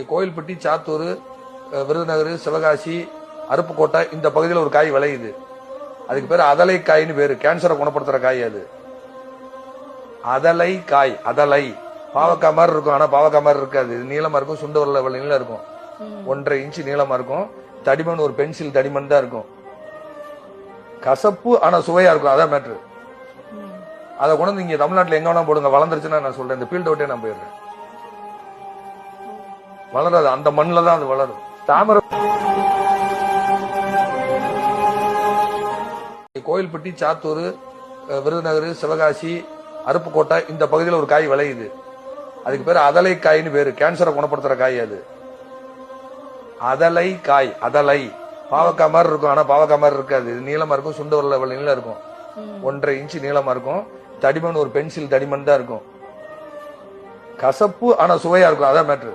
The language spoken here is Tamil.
கோயில்பட்டி, சாத்தூர், விருதுநகர், சிவகாசி, அருப்புக்கோட்டை இந்த பகுதியில் ஒரு காய் விளையுது. அதுக்கு பேர் அதலை காய்னு பேரு. கேன்சரை குணப்படுத்துற காய் அது. அதலை காய். அதலை பாவக்காய் மாதிரி இருக்கும். ஆனா பாவக்காய் மாதிரி இருக்காது. நீளமா இருக்கும். சுண்டு வரல நீளம் இருக்கும். 1.5 இன்ச்சு நீளமா இருக்கும். தடிமன் ஒரு பென்சில் தடிமன் தான் இருக்கும். கசப்பு ஆனா சுவையா இருக்கும். அதான் மேட்ரு. அதை கொண்டு இங்க தமிழ்நாட்டில் எங்க வேணா போடுங்க. வளர்ந்துருச்சுன்னா நான் சொல்றேன். இந்த ஃபீல்ட் விட்டே நான் போயிடுறேன். வளராது. அந்த மண்ணில் தான் அது வளரும். தாமரை கோயில்பட்டி, சாத்தூர், விருதுநகர், சிவகாசி, அருப்புக்கோட்டை இந்த பகுதியில் ஒரு காய் விளையுது. அதுக்கு பேர் அதலை காய்னு பேரு. கேன்சரை குணப்படுத்துற காய் அது. அதலை காய். அதலை பாவக்காய் மாதிரி இருக்கும். ஆனா பாவக்காய் மாதிரி இருக்காது. நீளமா இருக்கும். சுண்டு வரல நீளம் இருக்கும். 1.5 இன்ச்சு நீளமா இருக்கும். தடிமன் ஒரு பென்சில் தடிமன் தான் இருக்கும். கசப்பு ஆனா சுவையா இருக்கும். அதான் மேட்ரு.